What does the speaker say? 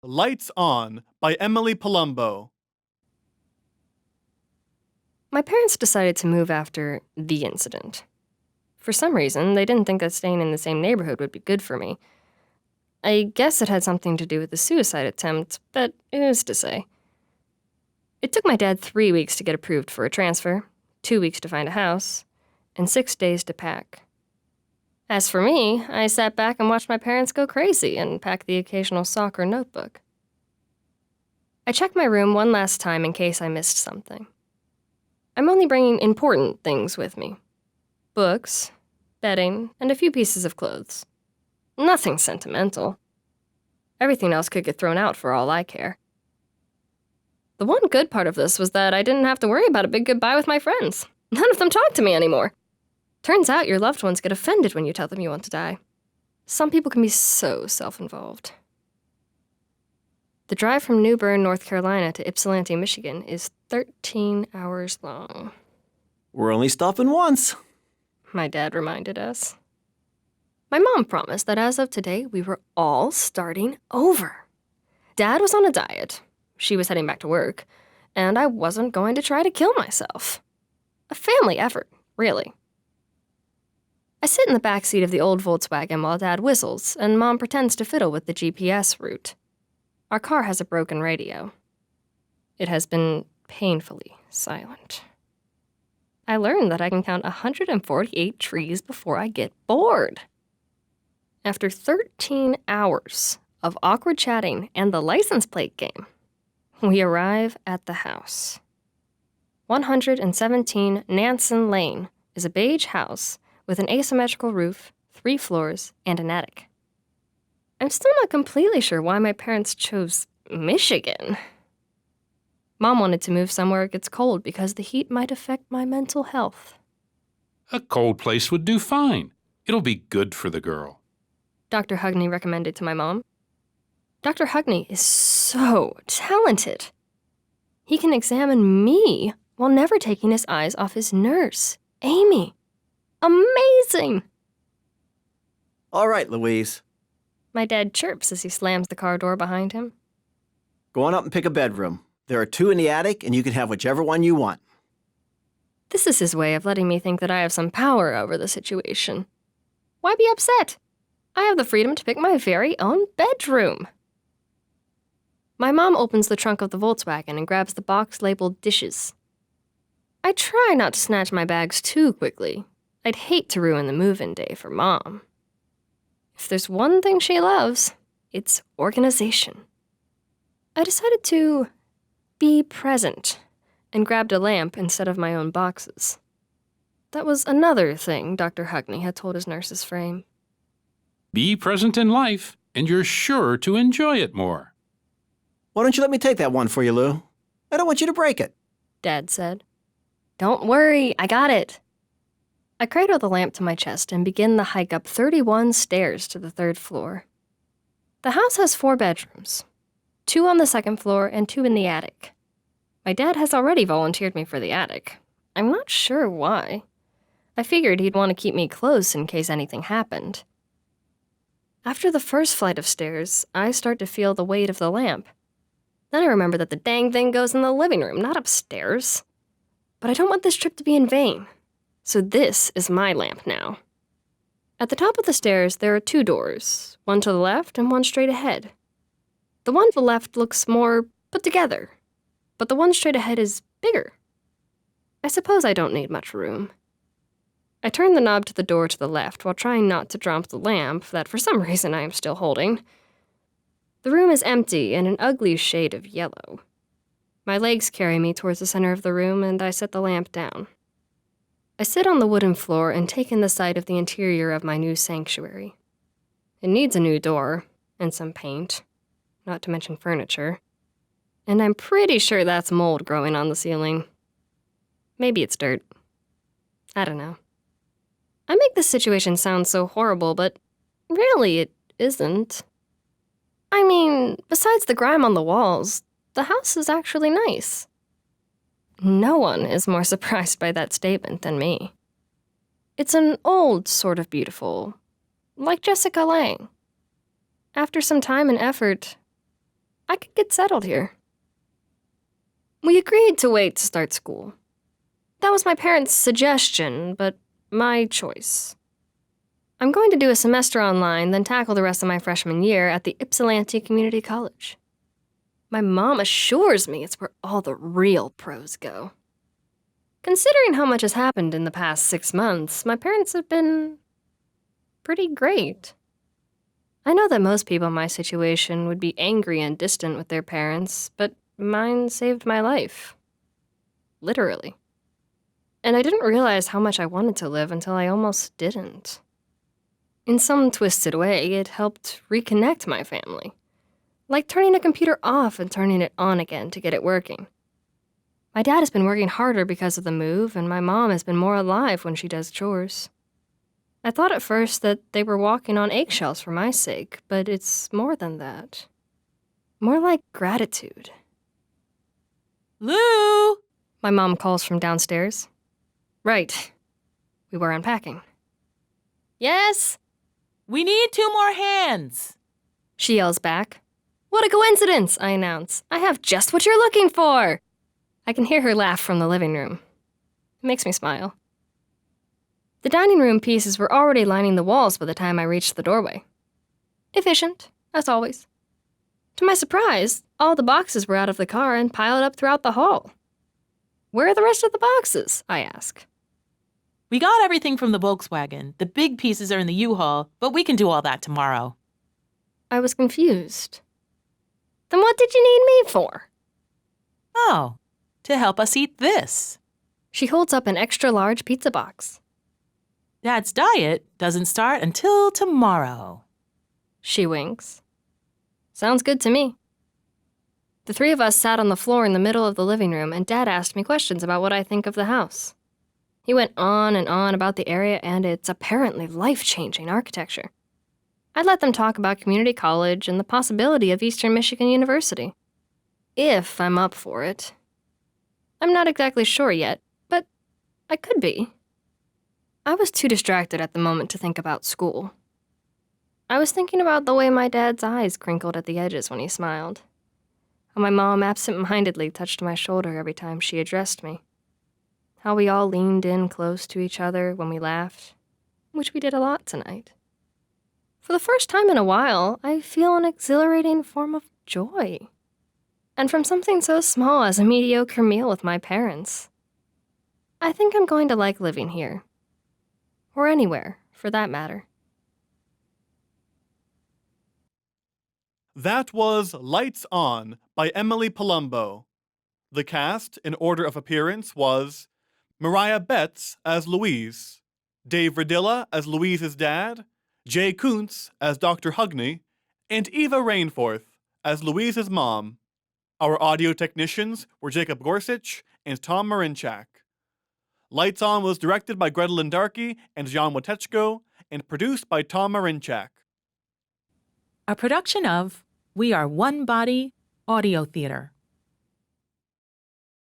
Lights On by Emily Palombo. My parents decided to move after the incident. For some reason, they didn't think that staying in the same neighborhood would be good for me. I guess it had something to do with the suicide attempt, but who's to say? It took my dad 3 weeks to get approved for a transfer, 2 weeks to find a house, and 6 days to pack. As for me, I sat back and watched my parents go crazy and pack the occasional sock or notebook. I checked my room one last time in case I missed something. I'm only bringing important things with me. Books, bedding, and a few pieces of clothes. Nothing sentimental. Everything else could get thrown out for all I care. The one good part of this was that I didn't have to worry about a big goodbye with my friends. None of them talk to me anymore. Turns out your loved ones get offended when you tell them you want to die. Some people can be so self-involved. The drive from New Bern, North Carolina to Ypsilanti, Michigan is 13 hours long. We're only stopping once, my dad reminded us. My mom promised that as of today, we were all starting over. Dad was on a diet. She was heading back to work. And I wasn't going to try to kill myself. A family effort, really. I sit in the back seat of the old Volkswagen while Dad whistles, and Mom pretends to fiddle with the GPS route. Our car has a broken radio. It has been painfully silent. I learned that I can count 148 trees before I get bored. After 13 hours of awkward chatting and the license plate game, we arrive at the house. 117 Nansen Lane is a beige house with an asymmetrical roof, 3 floors, and an attic. I'm still not completely sure why my parents chose Michigan. Mom wanted to move somewhere it gets cold because the heat might affect my mental health. A cold place would do fine. It'll be good for the girl. Dr. Hughney recommended to my mom. Dr. Hughney is so talented. He can examine me while never taking his eyes off his nurse, Amy. Amazing! All right, Louise. My dad chirps as he slams the car door behind him. Go on up and pick a bedroom. There are 2 in the attic, and you can have whichever one you want. This is his way of letting me think that I have some power over the situation. Why be upset? I have the freedom to pick my very own bedroom. My mom opens the trunk of the Volkswagen and grabs the box labeled dishes. I try not to snatch my bags too quickly. I'd hate to ruin the move-in day for Mom. If there's one thing she loves, it's organization. I decided to be present and grabbed a lamp instead of my own boxes. That was another thing Dr. Hughney had told his nurse's frame. Be present in life, and you're sure to enjoy it more. Why don't you let me take that one for you, Lou? I don't want you to break it, Dad said. Don't worry, I got it. I cradle the lamp to my chest and begin the hike up 31 stairs to the 3rd floor. The house has 4 bedrooms, 2 on the 2nd floor and 2 in the attic. My dad has already volunteered me for the attic. I'm not sure why. I figured he'd want to keep me close in case anything happened. After the first flight of stairs, I start to feel the weight of the lamp. Then I remember that the dang thing goes in the living room, not upstairs. But I don't want this trip to be in vain. So this is my lamp now. At the top of the stairs, there are 2 doors, one to the left and one straight ahead. The one to the left looks more put together, but the one straight ahead is bigger. I suppose I don't need much room. I turn the knob to the door to the left while trying not to drop the lamp that for some reason I am still holding. The room is empty and an ugly shade of yellow. My legs carry me towards the center of the room and I set the lamp down. I sit on the wooden floor and take in the sight of the interior of my new sanctuary. It needs a new door and some paint, not to mention furniture. And I'm pretty sure that's mold growing on the ceiling. Maybe it's dirt. I don't know. I make this situation sound so horrible, but really it isn't. I mean, besides the grime on the walls, the house is actually nice. No one is more surprised by that statement than me. It's an old sort of beautiful, like Jessica Lange. After some time and effort, I could get settled here. We agreed to wait to start school. That was my parents' suggestion, but my choice. I'm going to do a semester online, then tackle the rest of my freshman year at the Ypsilanti Community College. My mom assures me it's where all the real pros go. Considering how much has happened in the past 6 months, my parents have been pretty great. I know that most people in my situation would be angry and distant with their parents, but mine saved my life. Literally. And I didn't realize how much I wanted to live until I almost didn't. In some twisted way, it helped reconnect my family. Like turning a computer off and turning it on again to get it working. My dad has been working harder because of the move, and my mom has been more alive when she does chores. I thought at first that they were walking on eggshells for my sake, but it's more than that. More like gratitude. Lou! My mom calls from downstairs. Right. We were unpacking. Yes? We need 2 more hands. She yells back. What a coincidence, I announce. I have just what you're looking for. I can hear her laugh from the living room. It makes me smile. The dining room pieces were already lining the walls by the time I reached the doorway. Efficient, as always. To my surprise, all the boxes were out of the car and piled up throughout the hall. Where are the rest of the boxes? I ask. We got everything from the Volkswagen. The big pieces are in the U-Haul, but we can do all that tomorrow. I was confused. Then what did you need me for? Oh, to help us eat this. She holds up an extra-large pizza box. Dad's diet doesn't start until tomorrow. She winks. Sounds good to me. The 3 of us sat on the floor in the middle of the living room, and Dad asked me questions about what I think of the house. He went on and on about the area and its apparently life-changing architecture. I let them talk about community college and the possibility of Eastern Michigan University. If I'm up for it. I'm not exactly sure yet, but I could be. I was too distracted at the moment to think about school. I was thinking about the way my dad's eyes crinkled at the edges when he smiled. How my mom absent-mindedly touched my shoulder every time she addressed me. How we all leaned in close to each other when we laughed, which we did a lot tonight. For the first time in a while, I feel an exhilarating form of joy. And from something so small as a mediocre meal with my parents. I think I'm going to like living here. Or anywhere, for that matter. That was Lights On by Emily Palombo. The cast, in order of appearance, was Mariah Betz as Louise, Dave Ridilla as Louise's dad, Jay Kuntz as Dr. Hughney, and Eva Rainforth as Louise's mom. Our audio technicians were Jacob Gorsich and Tom Marinchak. Lights On was directed by Grettelyn Darkey and Wojtechko and produced by Tom Marinchak. A production of We Are One Body Audio Theater.